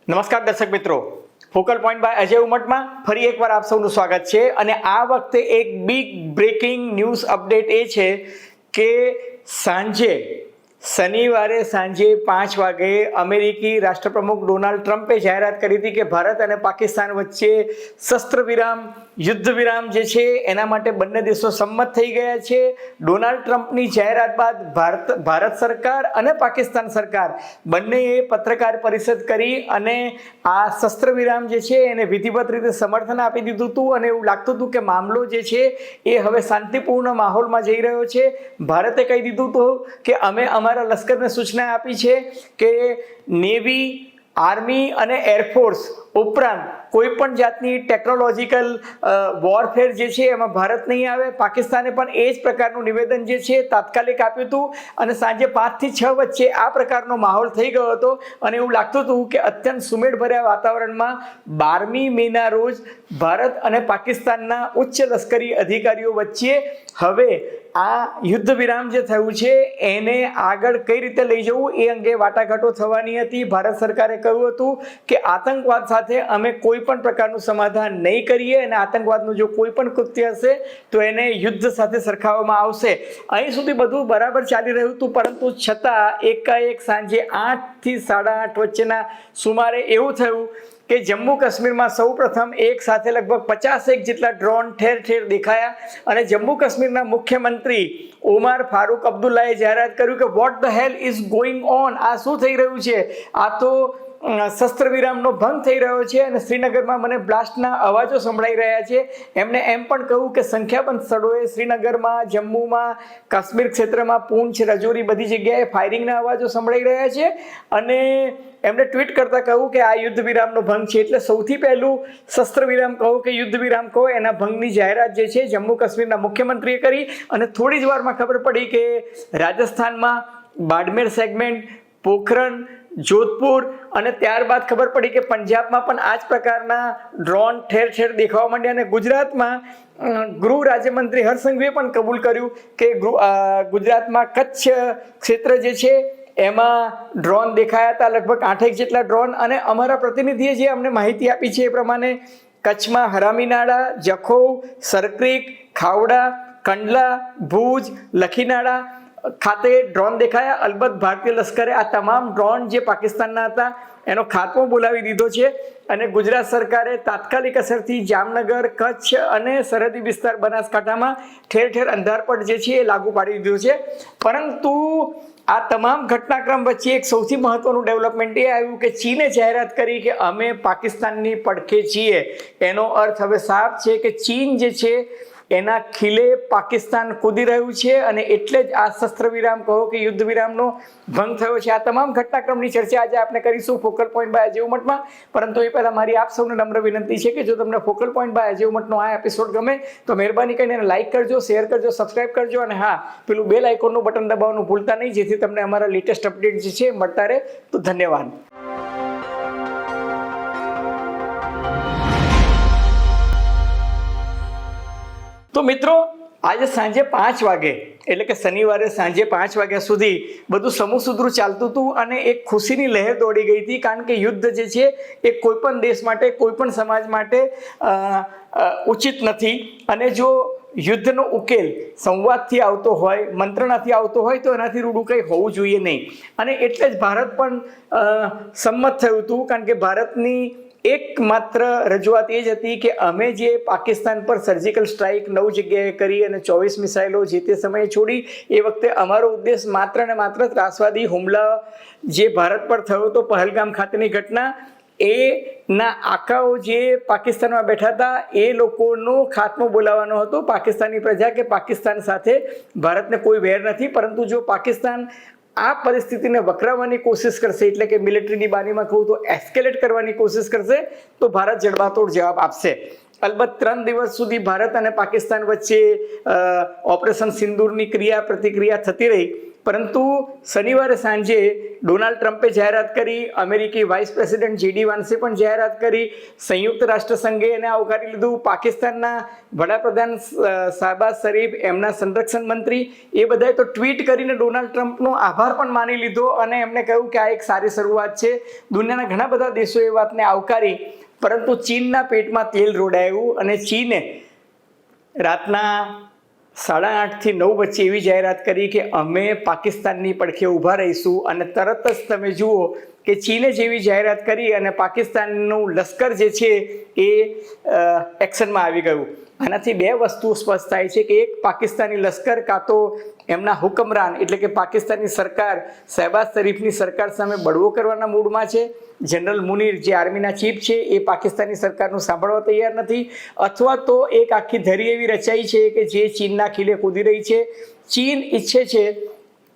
નમસ્કાર દર્શક મિત્રો, ફોકલ પોઈન્ટ બાય અજય ઉમટમાં ફરી એકવાર આપ સૌનું સ્વાગત છે. અને આ વખતે એક બિગ બ્રેકિંગ ન્યૂઝ અપડેટ એ છે કે શનિવારે સાંજે 5 વાગે અમેરિકી રાષ્ટ્રપ્રમુખ ડોનાલ્ડ ટ્રમ્પે જાહેરાત કરી હતી કે ભારત અને પાકિસ્તાન વચ્ચે શસ્ત્ર વિરામ, યુદ્ધ વિરામ જે છે એના માટે બંને દેશો સંમત થઈ ગયા છે. ડોનાલ્ડ ટ્રમ્પની જાહેરાત બાદ ભારત સરકાર અને પાકિસ્તાન સરકાર બંનેએ પત્રકાર પરિષદ કરી અને આ શસ્ત્ર વિરામ જે છે એને વિધિવત રીતે સમર્થન આપી દીધું હતું. અને એવું લાગતું હતું કે મામલો જે છે એ હવે શાંતિપૂર્ણ માહોલમાં જઈ રહ્યો છે. ભારતે કહી દીધું હતું કે અમે અમારા લશ્કરને સૂચના આપી છે કે નેવી, આર્મી અને એરફોર્સ ઉપરાંત કોઈ પણ જાતની ટેકનોલોજીકલ વોરફેર જે છે એમાં ભારત નહીં આવે. પાકિસ્તાને પણ એ જ પ્રકારનું નિવેદન જે છે તાત્કાલિક આપ્યું હતું અને સાંજે 5 થી 6 વચ્ચે આ પ્રકારનો માહોલ થઈ ગયો હતો. અને એવું લાગતું હતું કે અત્યંત સુમેળભર્યા વાતાવરણમાં 12મી મેના રોજ ભારત અને પાકિસ્તાનના ઉચ્ચ લશ્કરી અધિકારીઓ વચ્ચે હવે આ યુદ્ધ વિરામ જે થયું છે એને આગળ કઈ રીતે લઈ જવું એ અંગે વાટાઘાટો થવાની હતી. ભારત સરકારે કહ્યું હતું કે આતંકવાદ સાથે અમે કોઈ પણ પ્રકારનું સમાધાન નહીં કરીએ અને આતંકવાદનું જો કોઈ પણ કૃત્ય હશે તો એને યુદ્ધ સાથે સરખાવવામાં આવશે. અહીં સુધી બધું બરાબર ચાલી રહ્યું હતું, પરંતુ છતાં એકાએક સાંજે 8 થી 8:30 વચ્ચેના સુમારે એવું થયું કે જમ્મુ કાશ્મીરમાં સૌ પ્રથમ એક સાથે લગભગ 50 જેટલા ડ્રોન ઠેર ઠેર દેખાયા. અને જમ્મુ કાશ્મીરના મુખ્યમંત્રી ઓમાર ફારૂક અબ્દુલ્લાએ જાહેરાત કર્યું કે vote the hair is going on, આ શું થઈ રહ્યું છે, આ તો શસ્ત્ર વિરામનો ભંગ થઈ રહ્યો છે અને શ્રીનગરમાં મને બ્લાસ્ટના અવાજો સંભળાઈ રહ્યા છે. એમણે એમ પણ કહ્યું કે સંખ્યાબંધ સ્થળોએ શ્રીનગરમાં, જમ્મુમાં, કાશ્મીર ક્ષેત્રમાં, પૂંછ, રજૌરી બધી જગ્યાએ ફાયરિંગના અવાજો સંભળાઈ રહ્યા છે. અને એમણે ટ્વીટ કરતા કહ્યું કે આ યુદ્ધ વિરામનો ભંગ છે. એટલે સૌથી પહેલું શસ્ત્ર વિરામ કહો કે યુદ્ધ વિરામ કહો, એના ભંગની જાહેરાત જે છે જમ્મુ કાશ્મીરના મુખ્યમંત્રીએ કરી. અને થોડી જ વારમાં ખબર પડી કે રાજસ્થાનમાં બાડમેર સેગમેન્ટ, પોખરણ, જોધપુર અને ત્યારબાદ ખબર પડી કે પંજાબમાં પણ આ જ પ્રકારના ડ્રોન ઠેર ઠેર દેખાવા માંડ્યા. અને ગુજરાતમાં ગૃહ રાજ્યમંત્રી હર્ષ સંઘવીએ પણ કબૂલ કર્યું કે ગુજરાતમાં કચ્છ ક્ષેત્ર જે છે એમાં ડ્રોન દેખાયા હતા, લગભગ 8 જેટલા ડ્રોન. અને અમારા પ્રતિનિધિએ જે અમને માહિતી આપી છે એ પ્રમાણે કચ્છમાં હરામીનાળા, જખૌ, સરક્રીક, ખાવડા, કંડલા, ભુજ, લખીનાળા ખાતે ડ્રોન દેખાયા. અલબત્ત ભારતીય લશ્કરે આ તમામ ડ્રોન જે પાકિસ્તાનના હતા એનો ખાત્મો બોલાવી દીધો છે. અને ગુજરાત સરકારે તાત્કાલિક અસરથી જામનગર, કચ્છ અને સરહદી વિસ્તાર બનાસકાંઠામાં ઠેર ઠેર અંધારપટ જે છે એ લાગુ પાડી દીધો છે. પરંતુ આ તમામ ઘટનાક્રમ વચ્ચે એક સૌથી મહત્વનું ડેવલપમેન્ટ એ આવ્યું કે ચીને જાહેરાત કરી કે અમે પાકિસ્તાનની પડખે છીએ. એનો અર્થ હવે સાફ છે કે ચીન જે છે એના ખીલે પાકિસ્તાન કૂદી રહ્યું છે. અને એટલે જ આ શસ્ત્ર વિરામ કહો કે યુદ્ધ વિરામનો ભંગ થયો છે. આ તમામ ઘટનાક્રમની ચર્ચા આજે આપણે કરીશું ફોકલ પોઈન્ટ બાય અજય ઉમટમાં. પરંતુ એ પહેલાં મારી આપ સૌને નમ્ર વિનંતી છે કે જો તમને ફોકલ પોઈન્ટ બાય અજય ઉમટનો આ એપિસોડ ગમે તો મહેરબાની કરીને એને લાઇક કરજો, શેર કરજો, સબસ્ક્રાઇબ કરજો. અને હા, પેલું બેલ આઇકોનનું બટન દબાવવાનું ભૂલતા નહીં, જેથી તમને અમારા લેટેસ્ટ અપડેટ જે છે મળતા રહે. તો ધન્યવાદ. તો મિત્રો, આજે સાંજે 5 વાગે એટલે કે શનિવારે સાંજે 5 વાગ્યા સુધી બધું સમુસૂત્રું ચાલતું હતું અને એક ખુશીની લહેર દોડી ગઈ હતી. કારણ કે યુદ્ધ જે છે એ કોઈ પણ દેશ માટે, કોઈ પણ સમાજ માટે ઉચિત નથી. અને જો યુદ્ધનો ઉકેલ સંવાદથી આવતો હોય, મંત્રણાથી આવતો હોય તો એનાથી રૂડું કંઈ હોવું જોઈએ નહીં. અને એટલે જ ભારત પણ સંમત થયું હતું. કારણ કે ભારતની એકમાત્ર રજૂઆત એ જ હતી કે અમે જે પાકિસ્તાન પર સર્જિકલ સ્ટ્રાઇક 9 જગ્યાએ કરી અને 24 મિસાઇલો જે તે સમયે છોડી, એ વખતે અમારો ઉદ્દેશ માત્ર ને માત્ર ત્રાસવાદી હુમલા જે ભારત પર થયો હતો પહલગામ ખાતેની ઘટના, એના આકાઓ જે પાકિસ્તાનમાં બેઠા હતા એ લોકોનો ખાત્મો બોલાવવાનો હતો. પાકિસ્તાની પ્રજા કે પાકિસ્તાન સાથે ભારતને કોઈ વેર નથી. પરંતુ જો પાકિસ્તાન આ પરિસ્થિતિને વકરાવવાની કોશિશ કરશે, એટલે કે મિલિટરીની બાનીમાં કહું તો એસ્કેલેટ કરવાની કોશિશ કરશે, તો ભારત જડબાતોડ જવાબ આપશે. અલબત્ત 3 દિવસ સુધી ભારત અને પાકિસ્તાન વચ્ચે ઓપરેશન સિંદૂરની ક્રિયા પ્રતિક્રિયા થતી રહી. પરંતુ શનિવારે સાંજે ડોનાલ્ડ ટ્રમ્પે જાહેરાત કરી, અમેરિકી વાઇસ પ્રેસિડેન્ટ JD વાન્સે પણ જાહેરાત કરી, સંયુક્ત રાષ્ટ્રસંઘે એને આવકારી લીધું, પાકિસ્તાનના વડાપ્રધાન શાહબાઝ શરીફ, એમના સંરક્ષણ મંત્રી, એ બધાએ તો ટ્વીટ કરીને ડોનાલ્ડ ટ્રમ્પનો આભાર પણ માની લીધો અને એમણે કહ્યું કે આ એક સારી શરૂઆત છે. દુનિયાના ઘણા બધા દેશોએ એ વાતને આવકારી, પરંતુ ચીનના પેટમાં તેલ રોડાયું અને ચીને રાતના 8:30 થી 9 વચ્ચે એવી જાહેરાત કરી કે અમે પાકિસ્તાનની પડખે ઊભા રહીશું. અને તરત જ તમે જુઓ કે ચીને જેવી જાહેરાત કરી અને પાકિસ્તાનનું લશ્કર જે છે એ એક્શનમાં આવી ગયું. આનાથી બે વસ્તુ સ્પષ્ટ થાય છે કે એક, પાકિસ્તાની લશ્કર કાં તો એમના હુકમરાન એટલે કે પાકિસ્તાનની સરકાર, શહેબાઝ શરીફની સરકાર સામે બળવો કરવાના મૂડમાં છે. જનરલ મુનીર જે આર્મીના ચીફ છે એ પાકિસ્તાની સરકારનું સાંભળવા તૈયાર નથી, અથવા તો એક આખી ધરી એવી રચાઈ છે કે જે ચીનના ખીલે કૂદી રહી છે. ચીન ઈચ્છે છે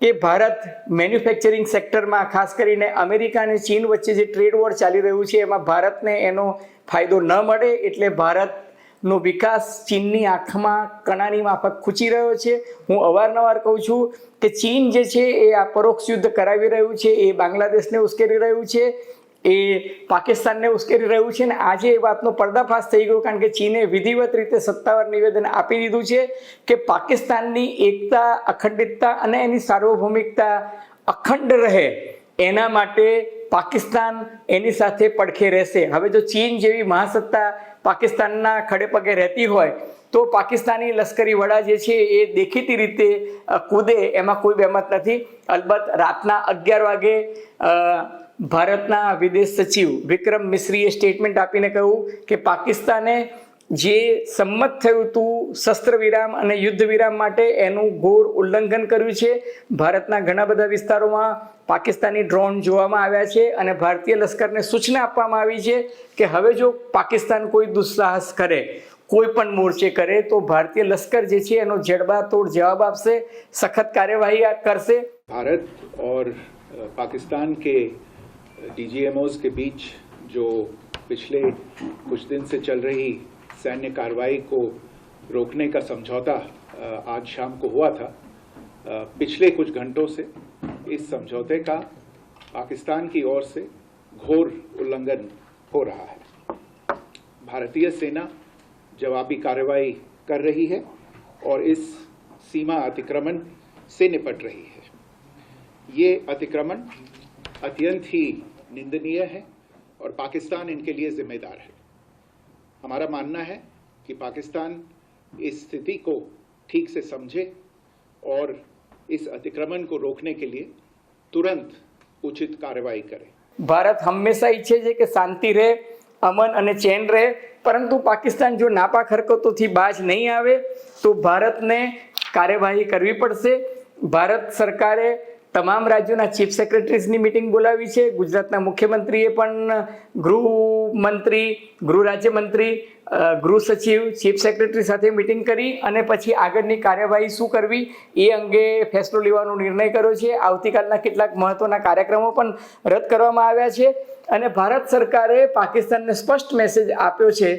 કે ભારત મેન્યુફેક્ચરિંગ સેક્ટરમાં, ખાસ કરીને અમેરિકા અને ચીન વચ્ચે જે ટ્રેડ વોર ચાલી રહ્યું છે એમાં ભારતને એનો ફાયદો ન મળે, એટલે ભારતનો વિકાસ ચીનની આંખમાં કણાની માફક ખૂંચી રહ્યો છે. હું અવારનવાર કહું છું કે ચીન જે છે એ આ પરોક્ષ યુદ્ધ કરાવી રહ્યું છે, એ બાંગ્લાદેશને ઉશ્કેરી રહ્યું છે, એ પાકિસ્તાનને ઉશ્કેરી રહ્યું છે. અને આજે એ વાતનો પર્દાફાશ થઈ ગયો, કારણ કે ચીને વિધિવત રીતે સત્તાવાર નિવેદન આપી દીધું છે કે પાકિસ્તાનની એકતા, અખંડિતતા અને એની સાર્વભૌમિકતા અખંડ રહે એના માટે પાકિસ્તાન એની સાથે પડખે રહેશે. હવે જો ચીન જેવી મહાસત્તા પાકિસ્તાનના ખડે પગે રહેતી હોય તો પાકિસ્તાની લશ્કરી વડા જે છે એ દેખીતી રીતે કૂદે, એમાં કોઈ બહેમત નથી. અલબત્ત રાતના 11 વાગે ભારતના વિદેશ સચિવ વિક્રમ મિશ્રીએ સ્ટેટમેન્ટ આપીને કહ્યું કે પાકિસ્તાને જે સંમત થયું હતું શસ્ત્ર વિરામ અને યુદ્ધ વિરામ માટે, એનું ઘોર ઉલ્લંઘન કર્યું છે. ભારતના ઘણા બધા વિસ્તારોમાં પાકિસ્તાની ડ્રોન જોવામાં આવ્યા છે અને ભારતીય લશ્કરને સૂચના આપવામાં આવી છે કે હવે જો પાકિસ્તાન કોઈ દુસ્સાહસ કરે, કોઈ પણ મોરચે કરે, તો ભારતીય લશ્કર જે છે એનો જડબાતોડ જવાબ આપશે, સખત કાર્યવાહી કરશે. भारत और पाकिस्तान के DGMOs के बीच जो पिछले कुछ दिन से चल रही सैन्य कार्रवाई को रोकने का समझौता आज शाम को हुआ था, पिछले कुछ घंटों से इस समझौते का पाकिस्तान की ओर से घोर उल्लंघन हो रहा है. भारतीय सेना जवाबी कार्रवाई कर रही है और इस सीमा अतिक्रमण से निपट रही है. ये अतिक्रमण अत्यंत ही निंदनीय है और पाकिस्तान इनके लिए जिम्मेदार है. हमारा मानना है कि पाकिस्तान इस स्थिति को ठीक से समझे और इस अतिक्रमण को रोकने के लिए तुरंत उचित कार्रवाई करे. ભારત હંમેશા ઈચ્છે છે કે શાંતિ રહે, અમન અને ચેન રહે, પરંતુ પાકિસ્તાન જો નાપાક હરકતોથી બાજ નહીં આવે તો ભારતને કાર્યવાહી કરવી પડશે. ભારત સરકારે તમામ રાજ્યોના ચીફ સેક્રેટરીઝની મિટિંગ બોલાવી છે. ગુજરાતના મુખ્યમંત્રીએ પણ ગૃહમંત્રી, ગૃહ રાજ્યમંત્રી, ગૃહ સચિવ, ચીફ સેક્રેટરી સાથે મિટિંગ કરી અને પછી આગળની કાર્યવાહી શું કરવી એ અંગે ફેસલો લેવાનો નિર્ણય કર્યો છે. આવતીકાલના કેટલાક મહત્વના કાર્યક્રમો પણ રદ કરવામાં આવ્યા છે અને ભારત સરકારે પાકિસ્તાનને સ્પષ્ટ મેસેજ આપ્યો છે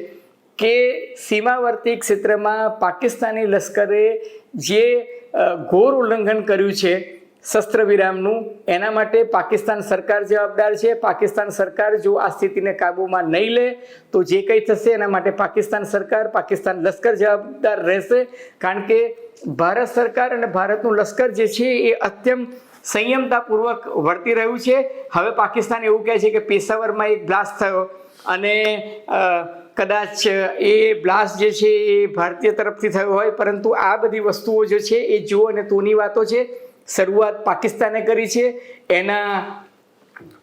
કે સીમાવર્તી ક્ષેત્રમાં પાકિસ્તાની લશ્કરે જે ઘોર ઉલ્લંઘન કર્યું છે શસ્ત્ર વિરામનું, એના માટે પાકિસ્તાન સરકાર જવાબદાર છે. પાકિસ્તાન સરકાર જો આ સ્થિતિને કાબૂમાં નહીં લે તો જે કંઈ થશે એના માટે પાકિસ્તાન સરકાર, પાકિસ્તાન લશ્કર જવાબદાર રહેશે. કારણ કે ભારત સરકાર અને ભારતનું લશ્કર જે છે એ અત્યંત સંયમતાપૂર્વક વર્તી રહ્યું છે. હવે પાકિસ્તાન એવું કહે છે કે પેશાવરમાં એક બ્લાસ્ટ થયો અને કદાચ એ બ્લાસ્ટ જે છે એ ભારતીય તરફથી થયો હોય, પરંતુ આ બધી વસ્તુઓ જે છે એ જો અને તોની વાતો છે. શરૂઆત પાકિસ્તાને કરી છે, એના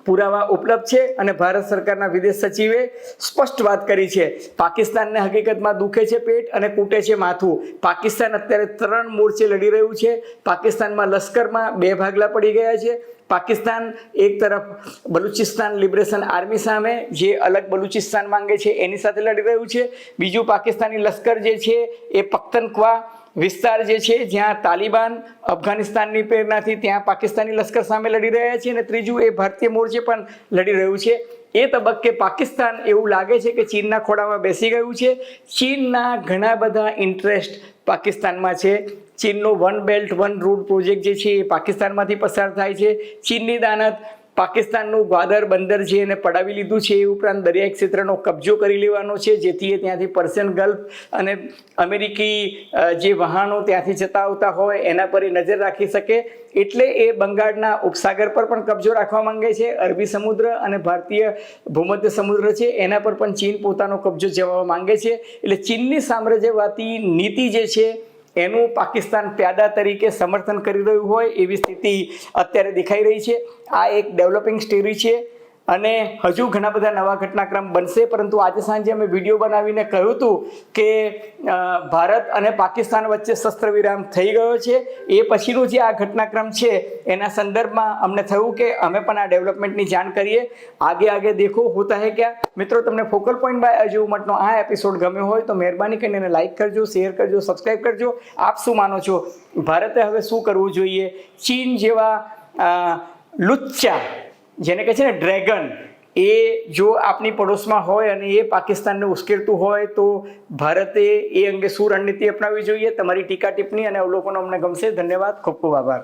પુરાવા ઉપલબ્ધ છે અને ભારત સરકારના વિદેશ સચિવે સ્પષ્ટ વાત કરી છે. પાકિસ્તાનને હકીકતમાં દુખે છે પેટ અને કૂટે છે માથું. પાકિસ્તાન અત્યારે 3 મોરચે લડી રહ્યું છે. પાકિસ્તાનમાં લશ્કરમાં 2 ભાગલા પડી ગયા છે. પાકિસ્તાન એક તરફ બલુચિસ્તાન લિબરેશન આર્મી સામે, જે અલગ બલુચિસ્તાન માંગે છે, એની સાથે લડી રહ્યું છે. બીજું પાકિસ્તાની લશ્કર જે છે એ પખ્તનખ્વા વિસ્તાર જે છે જ્યાં તાલિબાન અફઘાનિસ્તાનની પ્રેરણાથી ત્યાં પાકિસ્તાની લશ્કર સામે લડી રહ્યા છે. અને ત્રીજું એ ભારતીય મોરચે પણ લડી રહ્યું છે. એ તબક્કે પાકિસ્તાન એવું લાગે છે કે ચીનના ખોળામાં બેસી ગયું છે. ચીનના ઘણા બધા ઇન્ટરેસ્ટ પાકિસ્તાનમાં છે. ચીનનો one belt one road project જે છે એ પાકિસ્તાનમાંથી પસાર થાય છે. ચીનની દાનત પાકિસ્તાનનું ગ્વાદર બંદર છે એને પડાવી લીધું છે. એ ઉપરાંત દરિયાઈ ક્ષેત્રનો કબજો કરી લેવાનો છે, જેથી એ ત્યાંથી પર્શિયન ગલ્ફ અને અમેરિકી જે વહાણો ત્યાંથી જતા આવતા હોય એના પર એ નજર રાખી શકે. એટલે એ બંગાળના ઉપસાગર પર પણ કબજો રાખવા માંગે છે. અરબી સમુદ્ર અને ભારતીય ભૂમધ્ય સમુદ્ર છે એના પર પણ ચીન પોતાનો કબજો જમાવવા માંગે છે. એટલે ચીનની સામ્રાજ્યવાદી નીતિ જે છે એનું પાકિસ્તાન પ્યાદા તરીકે સમર્થન કરી રહ્યું હોય એવી સ્થિતિ અત્યારે દેખાઈ રહી છે. આ એક ડેવલપિંગ સ્ટોરી છે અને હજુ ઘણા બધા નવા ઘટનાક્રમ બનશે. પરંતુ આજે સાંજે અમે વિડીયો બનાવીને કહ્યું હતું કે ભારત અને પાકિસ્તાન વચ્ચે શસ્ત્ર વિરામ થઈ ગયો છે. એ પછીનું જે આ ઘટનાક્રમ છે એના સંદર્ભમાં અમને થયું કે અમે પણ આ ડેવલપમેન્ટની જાણ કરીએ. આગે આગે દેખો હોતા હે ક્યાં. મિત્રો, તમને ફોકલ પોઈન્ટ બાય અજુ ઉમટનો આ એપિસોડ ગમ્યો હોય તો મહેરબાની કરીને એને લાઇક કરજો, શેર કરજો, સબસ્ક્રાઈબ કરજો. આપ શું માનો છો? ભારતે હવે શું કરવું જોઈએ? ચીન જેવા લુચ્ચા, જેને કહે છે ને ડ્રેગન, એ જો આપની પડોશમાં હોય અને એ પાકિસ્તાનને ઉશ્કેરતું હોય તો ભારતે એ અંગે શું રણનીતિ અપનાવવી જોઈએ? તમારી ટીકા ટિપ્પણી અને અવલોકનો અમને ગમશે. ધન્યવાદ, ખૂબ ખૂબ આભાર.